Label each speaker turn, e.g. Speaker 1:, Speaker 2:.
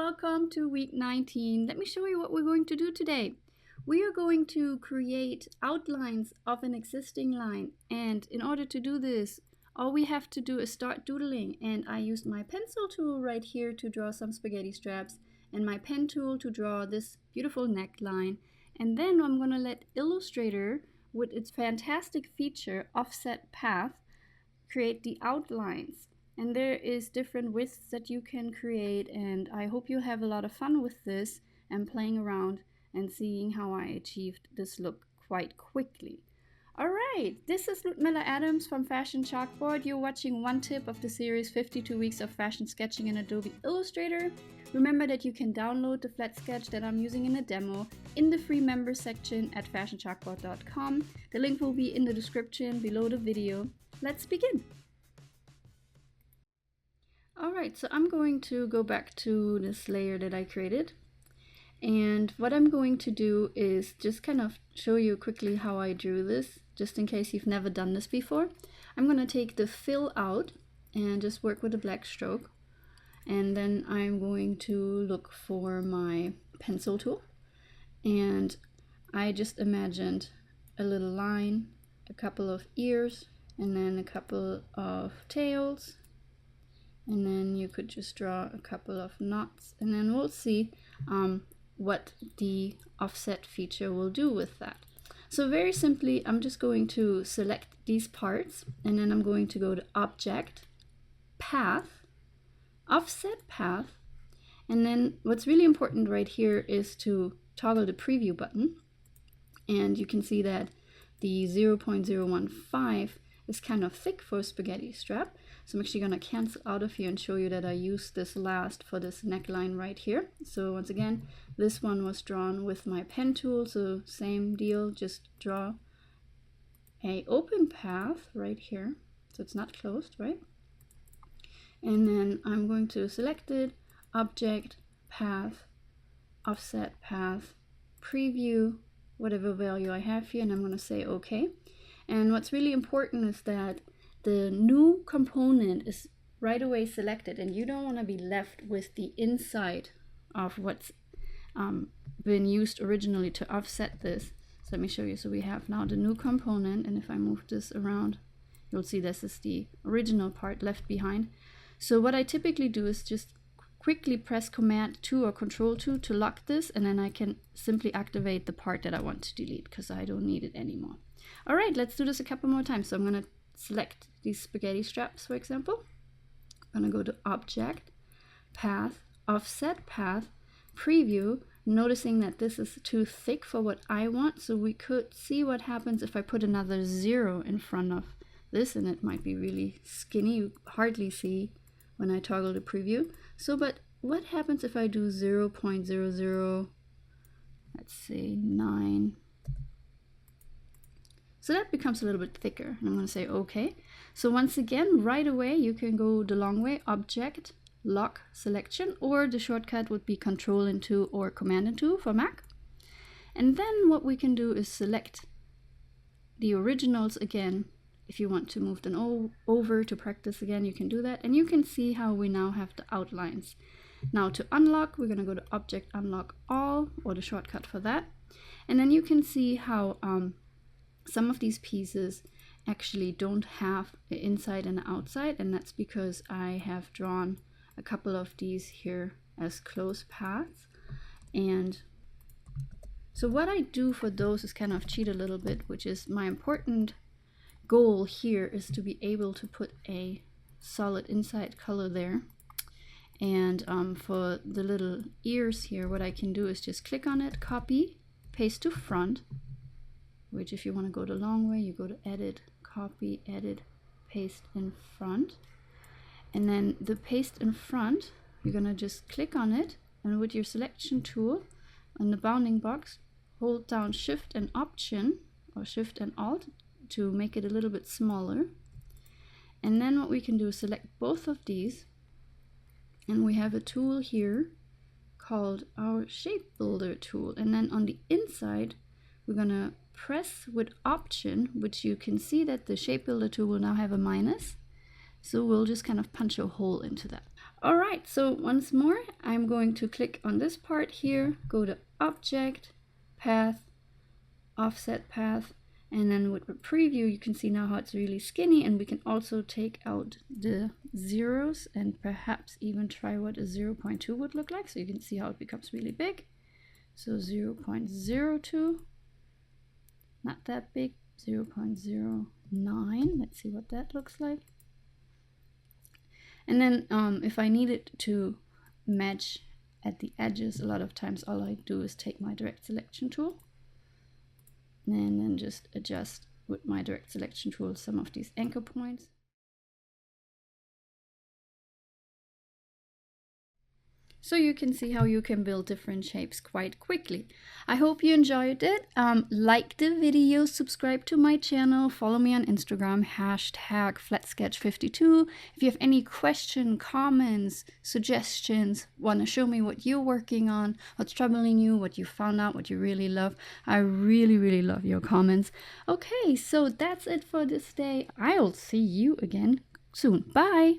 Speaker 1: welcome to week 19. Let me show you what we're going to do today. We are going to create outlines of an existing line, and in order to do this, all we have to do is start doodling. And I used my pencil tool right here to draw some spaghetti straps, and my pen tool to draw this beautiful neckline. And then I'm going to let Illustrator, with its fantastic feature offset path, create the outlines. And there is different widths that you can create, and I hope you have a lot of fun with this and playing around and seeing how I achieved this look quite quickly. Alright, this is Ludmilla Adams from Fashion Chalkboard. You're watching one tip of the series 52 Weeks of Fashion Sketching in Adobe Illustrator. Remember that you can download the flat sketch that I'm using in a demo in the free members section at fashionchalkboard.com. The link will be in the description below the video. Let's begin! Alright, so I'm going to go back to this layer that I created, and what I'm going to do is just kind of show you quickly how I drew this, just in case you've never done this before. I'm going to take the fill out and just work with a black stroke, and then I'm going to look for my pencil tool, and I just imagined a little line, a couple of ears, and then a couple of tails. And then you could just draw a couple of knots, and then we'll see what the offset feature will do with that. So very simply, I'm just going to select these parts, and then I'm going to go to Object, Path, Offset Path, and then what's really important right here is to toggle the preview button, and you can see that the 0.015 is kind of thick for a spaghetti strap. So I'm actually going to cancel out of here and show you that I used this last for this neckline right here. So once again, this one was drawn with my pen tool, so same deal, just draw a open path right here, so it's not closed, right? And then I'm going to select it, Object, Path, Offset Path, Preview, whatever value I have here, and I'm going to say OK. And what's really important is that the new component is right away selected, and you don't want to be left with the inside of what's been used originally to offset this. So let me show you. So we have now the new component, and if I move this around, you'll see this is the original part left behind. So what I typically do is just quickly press Command 2 or Control 2 to lock this, and then I can simply activate the part that I want to delete because I don't need it anymore. All right, let's do this a couple more times. So I'm going to select these spaghetti straps, for example. I'm going to go to Object, Path, Offset Path, Preview, noticing that this is too thick for what I want. So we could see what happens if I put another 0 in front of this, and it might be really skinny. You hardly see when I toggle the preview. So, but what happens if I do 0.00, let's say 9? So that becomes a little bit thicker, and I'm going to say OK. So once again, right away, you can go the long way, Object, Lock, Selection, or the shortcut would be Control and 2 or Command and 2 for Mac. And then what we can do is select the originals again. If you want to move them over to practice again, you can do that. And you can see how we now have the outlines. Now to unlock, we're going to go to Object, Unlock All, or the shortcut for that. And then you can see how some of these pieces actually don't have the inside and the outside, and that's because I have drawn a couple of these here as closed paths. And so what I do for those is kind of cheat a little bit, which is my important goal here is to be able to put a solid inside color there. And for the little ears here, what I can do is just click on it, copy, paste to front, which if you want to go the long way, you go to Edit, Copy, Edit, Paste in Front. And then the paste in front, you're going to just click on it, and with your selection tool on the bounding box, hold down Shift and Option, or Shift and Alt, to make it a little bit smaller. And then what we can do is select both of these, and we have a tool here called our Shape Builder tool. And then on the inside, we're going to press with Option, which you can see that the Shape Builder tool will now have a minus. So we'll just kind of punch a hole into that. All right, so once more, I'm going to click on this part here, go to Object, Path, Offset Path, and then with the preview, you can see now how it's really skinny, and we can also take out the zeros and perhaps even try what a 0.2 would look like, so you can see how it becomes really big. So 0.02, not that big, 0.09, let's see what that looks like. And then if I need it to match at the edges, a lot of times all I do is take my direct selection tool and then just adjust with my direct selection tool some of these anchor points. So you can see how you can build different shapes quite quickly. I hope you enjoyed it. Like the video, subscribe to my channel, follow me on Instagram, #flatsketch52. If you have any question, comments, suggestions, want to show me what you're working on, what's troubling you, what you found out, what you really love, I really love your comments. Okay, so that's it for this day. I'll see you again soon. Bye!